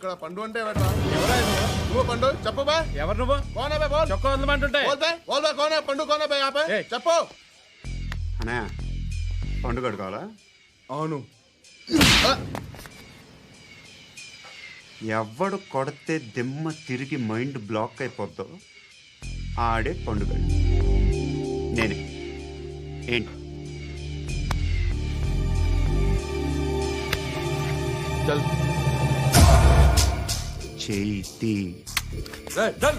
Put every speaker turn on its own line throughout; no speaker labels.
ఇక్కడ పండు అంటే నువ్వు పండు చెప్పు బా.
ఎవరు నువ్వు?
కోనే బే బోల్.
చొక్కా వదలమంటుంటే
బోల్ బే కోనే పండు కోనే బే ఆపే చెప్పు.
అన్నయ్య పండుగ కావాలా?
అవును.
ఎవడు కొడితే దిమ్మ తిరిగి మైండ్ బ్లాక్ అయిపోద్దో ఆడే పండుగ. నేనే. ఏంటి?
చల్
చేతి
చల్ చల్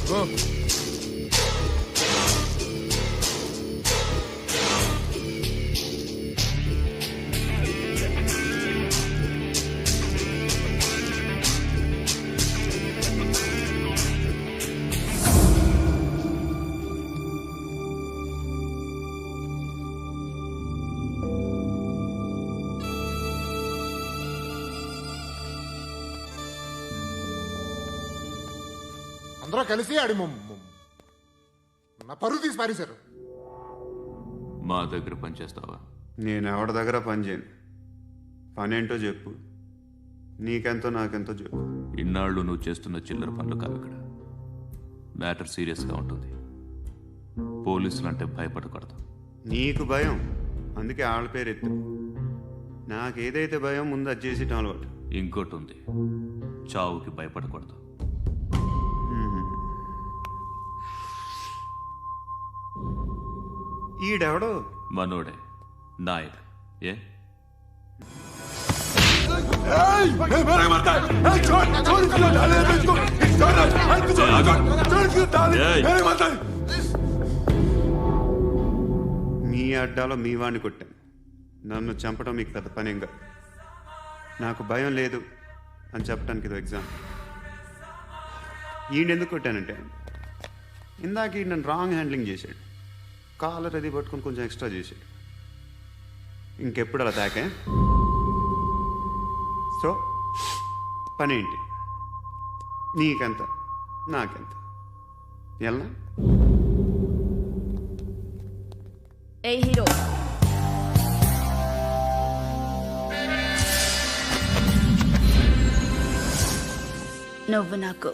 గో. అందరూ కలిసి ఆడి నా పరువు తీసి పారేశారు.
మా దగ్గర పనిచేస్తావా?
నేను ఎవరి దగ్గర పని చేయను. పనేంటో చెప్పు. నీకెంతో నాకెంతో చెప్పు.
ఇన్నాళ్ళు నువ్వు చేస్తున్న చిల్లర పనులు కావు ఇక్కడ. మ్యాటర్ సీరియస్గా ఉంటుంది. పోలీసులు అంటే భయపడకూడదు.
నీకు భయం, అందుకే ఆళ్ళ పేరు ఎత్తు. నాకేదైతే భయం ముందు అది చేసి అలవాటు.
ఇంకోటి ఉంది, చావుకి భయపడకూడదు.
ఈడెవడో
మనోడే నాయక్. ఏ
మీ అడ్డాలో మీ వాడిని కొట్టాను. నన్ను చంపడం మీకు పెద్ద పనేంగా. నాకు భయం లేదు అని చెప్పడానికి ఇది ఎగ్జామ్. ఈయనెందుకు కొట్టానంటే ఇందాక ఈ నన్ను రాంగ్ హ్యాండ్లింగ్ చేశాడు. కాలర్ అది పట్టుకొని కొంచెం ఎక్స్ట్రా చేశాడు. ఇంకెప్పుడు అలా తాకే. సో పనేంటి? నీకెంత నాకెంత ఎలా?
ఏ హీరో, నువ్వు నాకు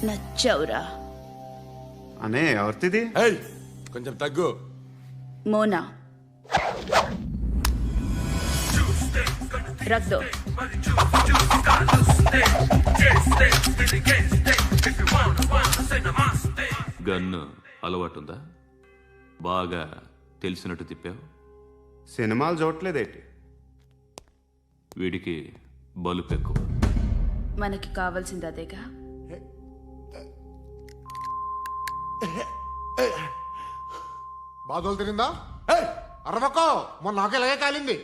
నచ్చవురా.
అనే ఎవరిది?
కొంచెం తగ్గు.
మోనా రక్ దో.
గన్ను అలవాటుందా? బాగా తెలిసినట్టు తిప్పావు.
సినిమాలు చూడట్లేదేంటి?
వీడికి బలుపు ఎక్కువ.
మనకి కావాల్సింది అదేగా.
బాధలు తిరిందా? అరవకో, మొన్న నాకు ఇలాగే కాలింది.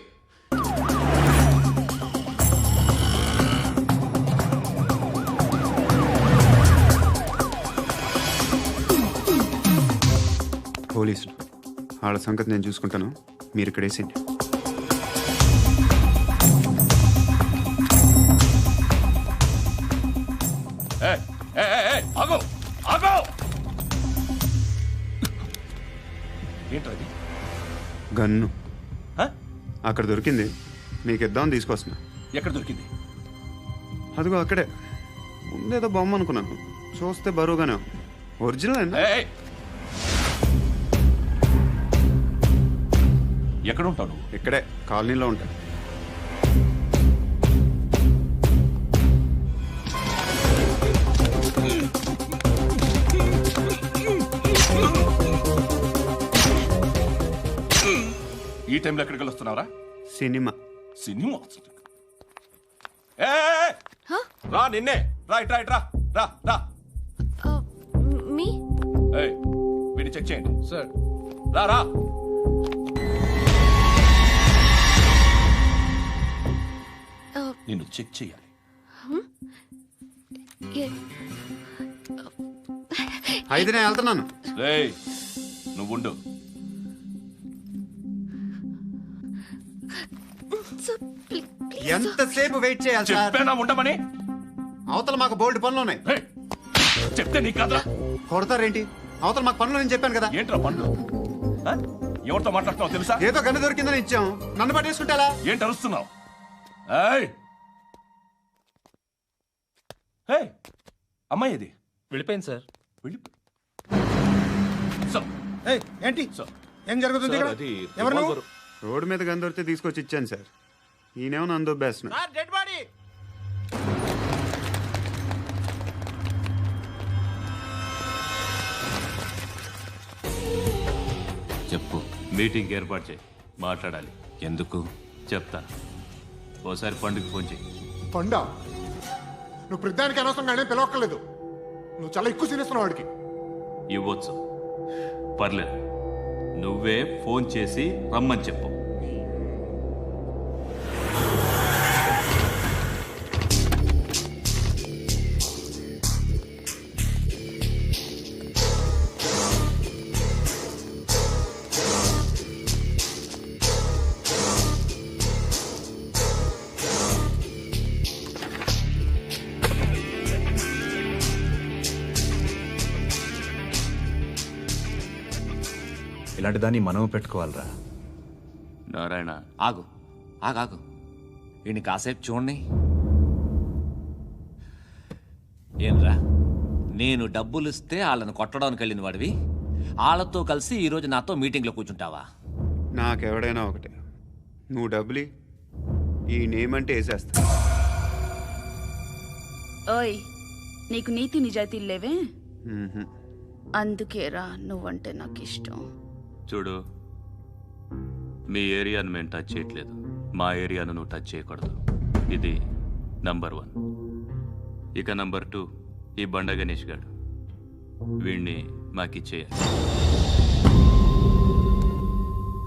పోలీసులు వాళ్ళ సంగతి నేను చూసుకుంటాను. మీరు ఇక్కడ వేసేయండి.
ఏంటది?
గన్ను అక్కడ దొరికింది. మీకు ఇద్దామని తీసుకొస్తున్నా.
ఎక్కడ దొరికింది?
అదిగో అక్కడే. ముందేదో బొమ్మ అనుకున్నాను, చూస్తే బరువుగానే ఒరిజినల్ అండి.
ఎక్కడ ఉంటావు?
ఇక్కడే కాలనీలో ఉంటా.
ఈ టైంలో ఎక్కడికి వస్తున్నావురా?
సినిమా.
సినిమా రా, నిన్నే రా, ఇట్రా ఇట్రా, రా రా.
మీ
వీడిని చెక్ చేయండి సార్. రా రా. నిన్ను చెక్ చేయాలి.
అయితే నేను వెళ్తున్నాను.
రేయ్, నువ్వు ఉండు.
ఎంతసేపు వెయిట్ చేయాలి సార్?
చెప్పేనా ఉండమని?
అవతల మాకు బోల్డ్ పనులు ఉన్నాయి.
చెప్తే నీకు కదా
కొడతారేంటి? అవతల మాకు పనులు నేను చెప్పాను కదా.
ఏంట్రా పనులు? ఎవరితో మాట్లాడుతున్నావు తెలుసా?
ఏదో గన్ను దొరికిందని ఇచ్చాం, నన్ను పట్టేసుకుంటా.
ఏంటి అరుస్తున్నావు? ఏయ్! ఏయ్! అమ్మాయి ఇది
వెళ్ళిపోయింది సార్.
వెళ్ళి సార్,
ఏంటి
సార్,
ఏం జరుగుతుంది ఇక్కడ?
అది
ఎవరు నువ్వు?
రోడ్డు మీద గన్ను దొరికితే తీసుకొచ్చి ఇచ్చాను సార్. ఈయనేమో నన్ను దొబ్బేస్తున్నా.
Dead body.
చెప్పు. మీటింగ్ ఏర్పాటు చేయి, మాట్లాడాలి.
ఎందుకు?
చెప్తా. ఓసారి పండుగ ఫోన్ చేయి.
పండా, నువ్వు ప్రతిదానికి అనవసరంగానే పిలవక్కర్లేదు. నువ్వు చాలా ఎక్కువ సీనిస్తున్నావు వాడికి.
ఇవ్వచ్చు, పర్లేదు. నువ్వే ఫోన్ చేసి రమ్మని చెప్పు.
ఇలాంటి దాన్ని మనం పెట్టుకోవాలరా.
నారాయణ,
ఆగు ఆగాగు, ఈయన కాసేపు చూడండి. ఏంరా, నేను డబ్బులు ఇస్తే వాళ్ళని కొట్టడానికి వెళ్ళిన వాడివి, వాళ్ళతో కలిసి ఈరోజు నాతో మీటింగ్లో కూర్చుంటావా?
నాకెవడైనా ఒకటే, నువ్వు డబ్బులి, ఈ నేమ్ అంటే వేసేస్తా.
ఓయ్, నీకు నీతి నిజాయితీలు లేవే,
మ్మ్హ.
అందుకేరా నువ్వంటే నాకు ఇష్టం.
చూడు, మీ ఏరియాను మేము టచ్ చేయట్లేదు, మా ఏరియాను నువ్వు టచ్ చేయకూడదు. ఇది నంబర్ 1. ఇక నంబర్ 2, ఈ బండ గణేష్ గాడు, వీణ్ణి మాకిచ్చేయాలి.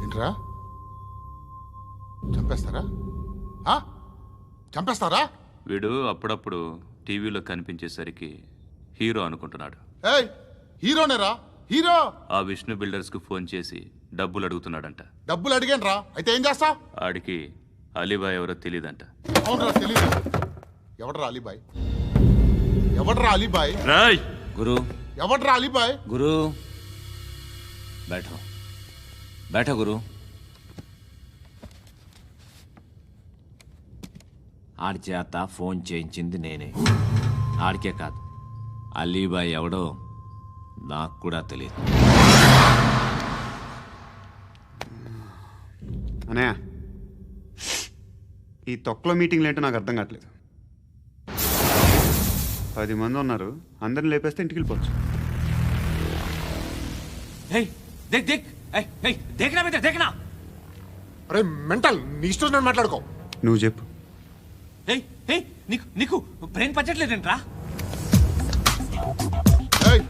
ఏంట్రా, చంపేస్తారా? ఆ? చంపేస్తారా?
వీడు అప్పుడప్పుడు టీవీలో కనిపించేసరికి హీరో అనుకుంటున్నాడు.
ఏయ్, హీరోనేరా, హీరో.
ఆ విష్ణు బిల్డర్స్కు ఫోన్ చేసి డబ్బులు అడుగుతున్నాడంట.
డబ్బులు అడిగాను రా, అయితే ఏం చేస్తా?
ఆడికి అలీబాయ్ ఎవరో తెలీదంట.
అవునరా, తెలీదు. ఎవడ్రా అలీబాయ్? ఎవడ్రా అలీబాయ్?
రాయ్
గురు,
ఎవడ్రా అలీబాయ్?
గురు, బైఠో బైఠో గురు. ఆడి చేత ఫోన్ చేయించింది నేనే. ఆడికే కాదు, అలీబాయ్ ఎవడో నాకు కూడా తెలియదు.
అనయ్య, ఈ తొక్కలో మీటింగ్లు ఏంటో నాకు అర్థం కావట్లేదు. 10 మంది ఉన్నారు, అందరిని లేపేస్తే ఇంటికి వెళ్ళిపోవచ్చు.
దేక్ దేక్, దేకనా బేట, దేకనా.
అరే మెంటల్, నీ ఇష్టం నేను మాట్లాడుకో.
నువ్వు చెప్పు.
నీకు నీకు బ్రెయిన్ పచ్చట్లేదంట్రా.
ఏయ్,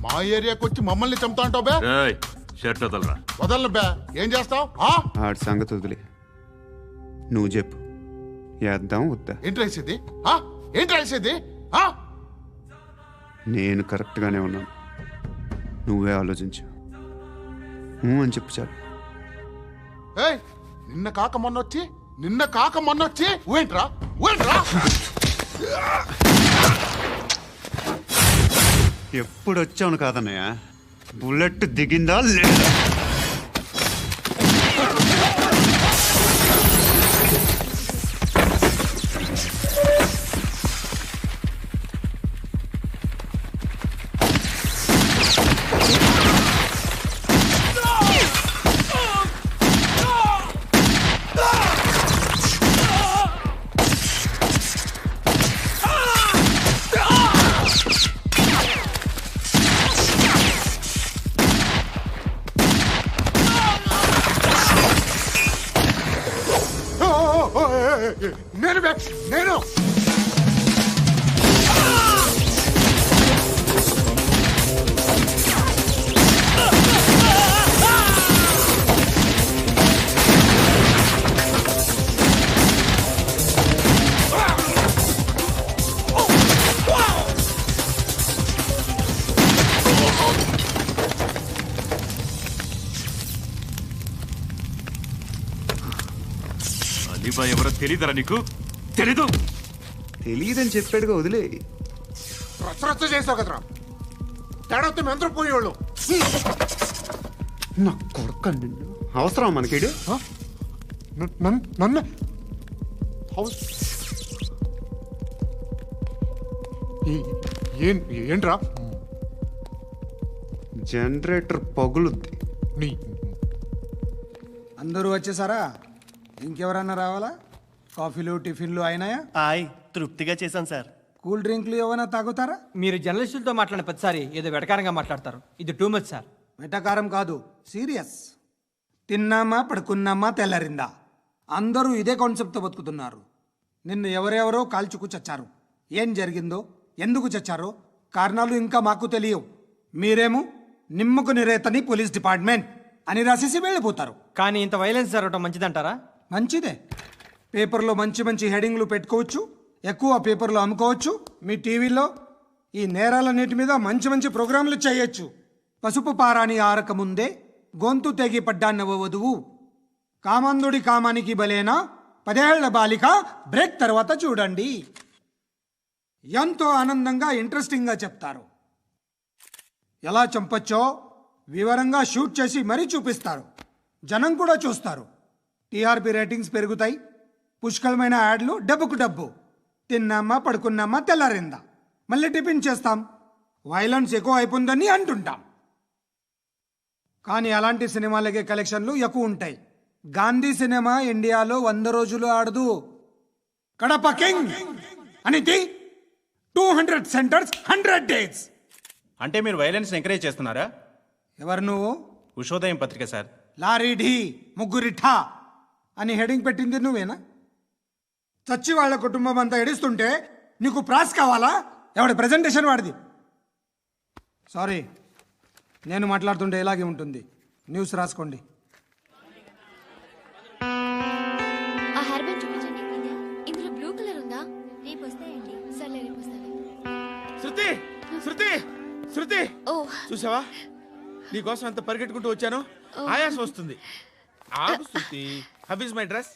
మా ఏరియాకి వచ్చి మమ్మల్ని చంపుతా అంటావు బే?
రాయ్, షర్ట్ వదలరా.
వదలను బే. ఏం చేస్తావు?
ఆడి సంగతి వదిలే, నువ్వు చెప్పు. వేద్దాం వద్దా?
ఏంటి రాసేది? ఏంటి రాసేది?
నేను కరెక్ట్గానే ఉన్నాను, నువ్వే ఆలోచించు. అని చెప్పు చాలు.
ఏయ్, నిన్న కాక మొన్నొచ్చి ఊయంట్రా, ఊయంట్రా.
ఎప్పుడు వచ్చావును కాదన్నయ్య, బుల్లెట్ దిగిందా లేదా?
నేను బే, నేను.
అలీబాయ్ ఎవరో తెలీదరా నీకు? తెలీదు?
తెలియదని చెప్పాడుగా, వదిలే.
రచ్చ చేసావు కదరా, తేడా వస్తే మెంతరం పోయేవాళ్ళు.
నా కొడుకు నిన్ను అవసరం మనకిడు
నన్ను హౌస్ ఏంట్రా
జనరేటర్ పగులుద్ది.
నీ
అందరూ వచ్చేసారా? ఇంకెవరన్నా రావాలా? కాఫీలు టిఫిన్లు అయినాయా?
ఆయ్ తృప్తిగా చేశాను సార్.
కూల్ డ్రింక్లు ఏమైనా తాగుతారా?
మీరు జర్నలిస్టులతో మాట్లాడిన ప్రతిసారి ఏదో వెటకారంగా మాట్లాడతారు. ఇది టూ మచ్ సార్.
వెటకారం కాదు, సీరియస్. తిన్నామా పడుకున్నామా తెల్లరిందా, అందరూ ఇదే కాన్సెప్ట్తో బతుకుతున్నారు. నిన్ను ఎవరెవరో కాల్చుకు చచ్చారు. ఏం జరిగిందో, ఎందుకు చచ్చారో కారణాలు ఇంకా మాకు తెలియవు. మీరేమో నిమ్మకు నిరేతని పోలీస్ డిపార్ట్మెంట్ అని రాసేసి వెళ్ళిపోతారు.
కానీ ఇంత వైలెన్స్ జరగడం మంచిదంటారా?
మంచిదే. పేపర్లో మంచి మంచి హెడింగ్లు పెట్టుకోవచ్చు, ఎక్కువ పేపర్లు అమ్ముకోవచ్చు. మీ టీవీలో ఈ నేరాలన్నిటి మీద మంచి మంచి ప్రోగ్రాంలు చేయొచ్చు. పసుపు పారాని ఆరక ముందే గొంతు తెగి పడ్డాన్నవ వధువు, కామందుడి కామానికి బలేనా 10 ఏళ్ల బాలిక బ్రేక్ తర్వాత చూడండి. ఎంతో ఆనందంగా ఇంట్రెస్టింగ్గా చెప్తారు. ఎలా చంపచ్చో వివరంగా షూట్ చేసి మరీ చూపిస్తారు. జనం కూడా చూస్తారు. టీఆర్పీ రేటింగ్స్ పెరుగుతాయి. పుష్కలమైన యాడ్లు, డబ్బుకు డబ్బు. తిన్నామా పడుకున్నామా తెల్లారిందా, మళ్ళీ టిఫిన్ చేస్తాం. వైలెన్స్ ఎక్కువ అయిపోయిందని అంటుంటాం. కానీ అలాంటి సినిమాలకే కలెక్షన్లు ఎక్కువ ఉంటాయి. గాంధీ సినిమా ఇండియాలో 100 రోజులు ఆడదు. కడప కింగ్ అనితి 200 సెంటర్స్ 100 డేస్.
అంటే మీరు వైలెన్స్ ఎంకరేజ్ చేస్తున్నారా?
ఎవరు నువ్వు?
ఉషోదయం పత్రిక సార్.
లారీ ఢీ ముగ్గురిఠా అని హెడింగ్ పెట్టింది నువ్వేనా? చచ్చి వాళ్ళ కుటుంబం అంతా ఎడుస్తుంటే నీకు ప్రాస్ కావాలా? ఎవడి ప్రజెంటేషన్ వాడిది. సారీ, నేను మాట్లాడుతుంటే ఇలాగే ఉంటుంది. న్యూస్ రాసుకోండి.
ఆ హెయిర్ బ్యాండ్ చూపించండి. ఇందులో బ్లూ కలర్ ఉందా? రేపు వస్తాయండి. సర్లే రేపు వస్తాను.
శృతి శృతి శృతి,
ఓ
చూసావా నీకోసం ఎంత పరిగెట్టుకుంటూ వచ్చాను. ఆయాసం వస్తుంది. ఆగు Shruti. How is my dress?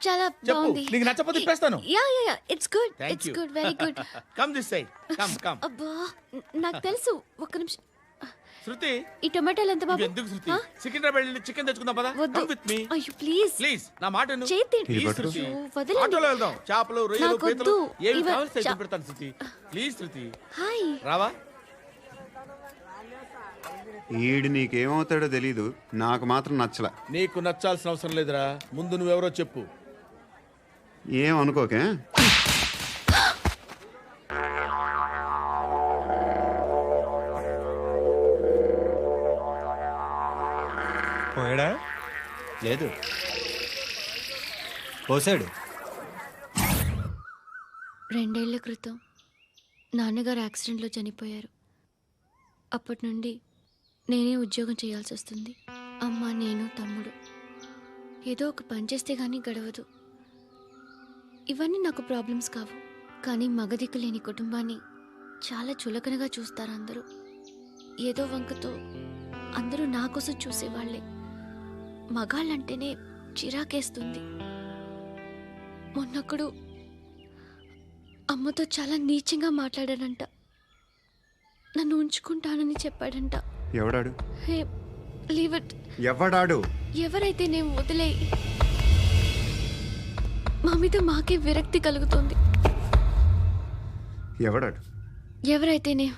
చాలా
చెప్పు.
బాగుంది.
నీకు నచ్చకపోతే తిప్పేస్తాను.
Ya ya ya, it's good.
Thank
it's
you.
Good, very good.
Come this side. Come come.
అబ్బా, నాకు తెలుసు. ఒక్క నిమిషం.
శృతి,
ఈ టొమాటోలు ఎంత బాబు?
ఎందుకు శృతి?
ఆ?
సికింద్రాబాద్ వెళ్ళి చికెన్ తెచ్చుకుందాం పదా.
వద్దు.
కమ్ విత్ మీ
అయ్యో ప్లీజ్
ప్లీజ్. నా మాట విను.
చేతి
Please, శృతి.
అయ్యో, వదలండి.
ఆటోలో వెళ్దాం. చేపలు, రొయ్యలు,
నాకు
పీతలు
వద్దు.
ఏమి
ఇవ-
కావాల్సి
చా-
పెడతాను శృతి. Please Shruti.
హాయ్.
రావా?
ఈడు నీకేమవుతాడో తెలీదు, నాకు మాత్రం నచ్చలా.
నీకు నచ్చాల్సిన అవసరం లేదురా. ముందు నువ్వెవరో చెప్పు.
ఏం అనుకోకే.
పోయాడా? లేదు, పోసాడు.
2 ఏళ్ల క్రితం నాన్నగారు యాక్సిడెంట్లో చనిపోయారు. అప్పటి నుండి నేనే ఉద్యోగం చేయాల్సి వస్తుంది. అమ్మ, నేను, తమ్ముడు. ఏదో ఒక పని చేస్తే కానీ గడవదు. ఇవన్నీ నాకు ప్రాబ్లమ్స్ కావు. కానీ మగదిక్కు లేని కుటుంబాన్ని చాలా చులకనగా చూస్తారు అందరూ. ఏదో వంకతో అందరూ నా కోసం చూసేవాళ్లే. మగాళ్ళంటేనే చిరాకేస్తుంది. మొన్నొక్కడు అమ్మతో చాలా నీచంగా మాట్లాడాడంట. నన్ను ఉంచుకుంటానని చెప్పాడంట.
ఎవడాడు?
హే, లీవ్ ఇట్.
ఎవడాడు?
ఎవరైతే నేను వదిలే. మా మీద మాకే విరక్తి కలుగుతుంది.
ఎవడాడు?
ఎవరైతేనే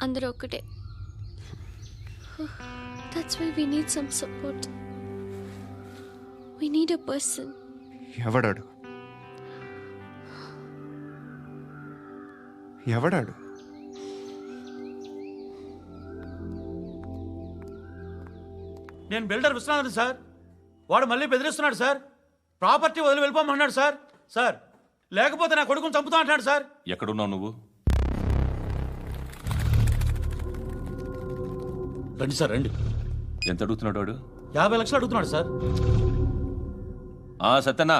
అందరూ ఒక్కటే. That's why we need some support. We need a person.
ఎవడాడు? ఎవడాడు?
నేను బిల్డర్ విశ్వనాథన్ సార్. వాడు మళ్ళీ బెదిరిస్తున్నాడు సార్. ప్రాపర్టీ వదిలి వెళ్ళిపోమన్నాడు సార్. సార్, లేకపోతే నా కొడుకుని చంపుతా అంటున్నాడు సార్.
ఎక్కడున్నావు నువ్వు?
రండి సార్, రండి.
ఎంత అడుగుతున్నాడు వాడు?
50 లక్షలు అడుగుతున్నాడు సార్.
సత్యనా,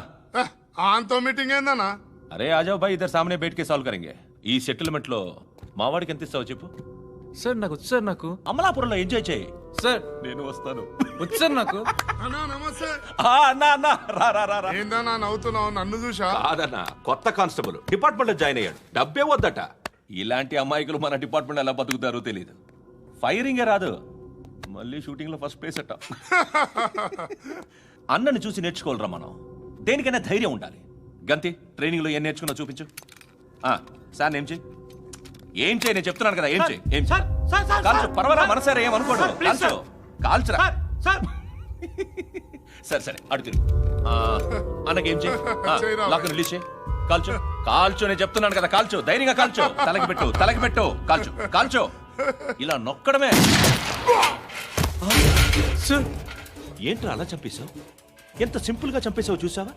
ఆంతో మీటింగ్ ఏందన్నా?
అరే ఆజావ్ భాయ్, ఇద్దరు సామనే బయట కే సాల్వ్ కరెంగే. ఈ సెటిల్మెంట్ లో మావాడికి ఎంత ఇస్తావు చెప్పు.
సార్ నాకు వచ్చు సార్. నాకు
అమలాపురంలో ఎంజాయ్ చేయి
సార్.
నేను వస్తాను.
వచ్చు సార్ నాకు.
అన్నా నమస్తే.
అన్నా అన్నా, రా రా రా రా.
ఏందన్నా నవ్వుతున్నావు? నన్ను చూసా?
కాదన్నా, కొత్త కానిస్టేబుల్ డిపార్ట్మెంట్ లో జాయిన్ అయ్యాడు. డబ్బే వద్దట. ఇలాంటి అమాయకులు మన డిపార్ట్మెంట్ ఎలా బతుకుతారో తెలియదు. ఫైరింగే రాదు,
మళ్ళీ షూటింగ్లో ఫస్ట్ ప్లేస్ అట్ట. అన్నని చూసి నేర్చుకోవాలరా మనం. దేనికైనా ధైర్యం ఉండాలి. గంతి, ట్రైనింగ్లో ఏం నేర్చుకున్నా చూపించు. సార్ ఏం చేయి, ఏం చేయి, నేను చెప్తున్నాను కదా, ఏం చేయి, ఏం కాల్చు, పర్వాలా, మనసారా ఏమనుకోడు, కాల్చు, కాల్చురా. సరే సరే, అడు తిరుగు. అన్నకేం చేయి, లాక్ రిలీజ్ చేయి, కాల్చు, కాల్చు, నేను చెప్తున్నాను కదా, కాల్చు, ధైర్యంగా కాల్చు, తలకి పెట్టు, తలకి పెట్టు, కాల్చు, కాల్చు, ఇలా నొక్కడమే. ఏంట్రా అలా చంపేశావు? ఎంత సింపుల్ గా చంపేశావు చూసావా?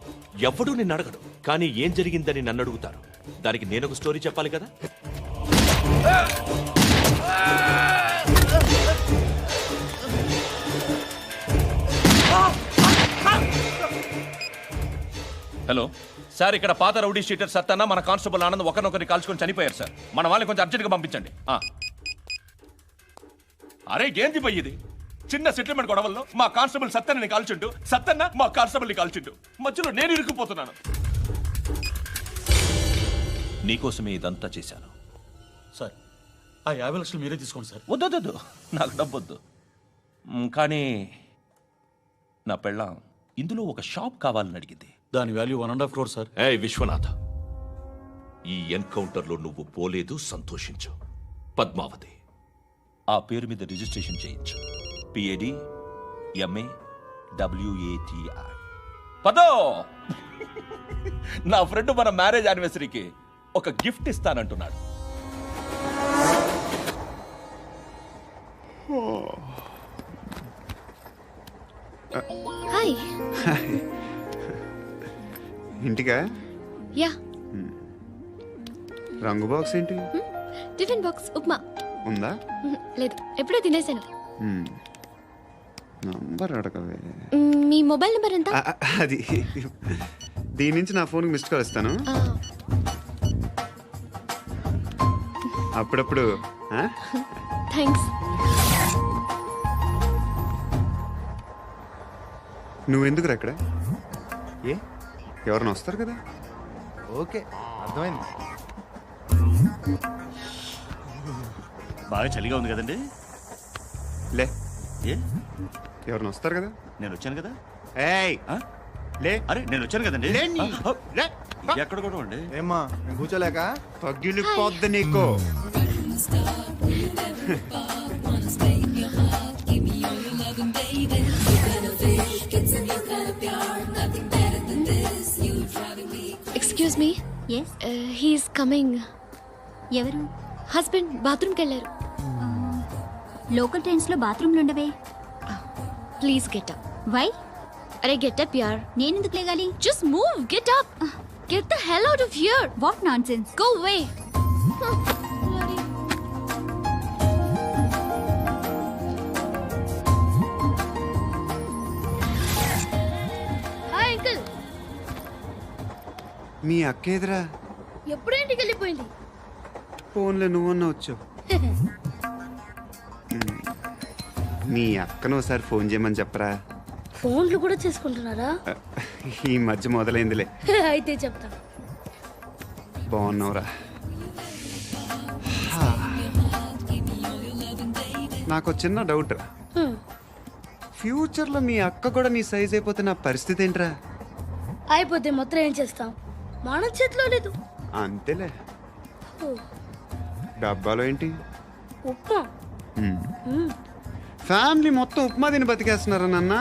ఎవడూ నిన్ను అడగడు, కానీ ఏం జరిగిందని నన్ను అడుగుతారు. దానికి నేను ఒక స్టోరీ చెప్పాలి కదా. హలో సార్, ఇక్కడ పాత రౌడీ షీటర్ సత్తన్న మన కానిస్టేబుల్ ఆనంద్ ఒకరినొకరిని కాల్చుకొని చనిపోయారు సార్. మన వాళ్ళని కొంచెం అర్జెంట్గా పంపించండి. అరే ఏంది పోయి ఇది? చిన్న సెటిల్మెంట్ గొడవల్లో మా కానిస్టేబుల్ సత్తన్నని కాల్చుంటూ, సత్తన్న మా కానిస్టేబుల్ని కాల్చుంటూ, మధ్యలో నేను ఇరుక్కుపోతున్నాను. నీకోసమే ఇదంతా చేశాను
సార్. ఆ 50 లక్షలు మీరే తీసుకోండి సార్.
వద్దొద్దు, నాకు డబ్బొద్దు. కానీ నా పెళ్ళాం ఇందులో ఒక షాప్ కావాలని అడిగింది.
దాని వాల్యూ 1.5 crore సార్.
విశ్వనాథ, ఈ ఎన్కౌంటర్లో నువ్వు పోలేదు, సంతోషించు. పద్మావతి ఆ పేరు మీద రిజిస్ట్రేషన్ చేయించు. PAD MA WATI. పదో, నా ఫ్రెండ్ మన మ్యారేజ్ యానివర్సరీకి ఒక గిఫ్ట్ ఇస్తానంటున్నాడు.
హాయ్.
ఇంటికా?
యా.
రంగు బాక్స్ ఏంటి?
టిఫిన్ బాక్స్ ఉప్మా
ఉందా?
లేదు, ఎప్పుడో తినేసాను.
నంబర్ అడగవే.
మీ మొబైల్ నెంబర్ ఎంత?
అది దీని నుంచి నా ఫోన్కి మిస్డ్ కాల్ ఇస్తాను. అప్పుడప్పుడు.
థ్యాంక్స్.
నువ్వెందుకురా అక్కడ? ఎవరైనా వస్తారు కదా.
ఓకే, అర్థమైంది.
బాగా చలిగా ఉంది కదండి.
లే,
ఏ
ఎవరైనా వస్తారు కదా.
నేను వచ్చాను కదా.
ఏయ్ లే.
అరే నేను వచ్చాను కదండి. ఎక్కడ కూడా అండి.
ఏమ్మా నేను కూర్చోలేక
తగ్గిలిపోద్ది నీకు.
Excuse me. He's coming.
ఎవరు?
హస్బెండ్ బాత్రూమ్కి వెళ్ళారు.
లోకల్ ట్రైన్స్లో బాత్రూమ్లు ఉండవే.
Please get up.
వై?
అరే గెట్ అప్ యార్.
నేనెందుకు లేగాలి?
Just move, get up. Get the hell out of here.
What nonsense.
Go away. Hi uncle.
మీ అక్క ఎదురా?
ఎప్పుడు ఇంటికి వెళ్ళిపోయింది.
ఫోన్లో నువ్వన్నా వచ్చావు. మీ అక్కను ఒకసారి ఫోన్ చేయమని చెప్పరా.
ఫోన్లు కూడా చేసుకుంటున్నారా?
ఈ మధ్య మొదలైందిలే.
అయితే చెప్తా.
బాగున్నావురా? నాకు చిన్న డౌట్. ఫ్యూచర్లో మీ అక్క కూడా నీ సైజ్ అయిపోతే నా పరిస్థితి ఏంట్రా?
అయిపోతే మొత్తం ఏం చేస్తాం, మన చేతిలో లేదు.
అంతేలే. డబ్బాలో ఏంటి?
ఉప్మా.
ఫ్యామిలీ మొత్తం ఉప్మా తిని బతికేస్తున్నారా నాన్న?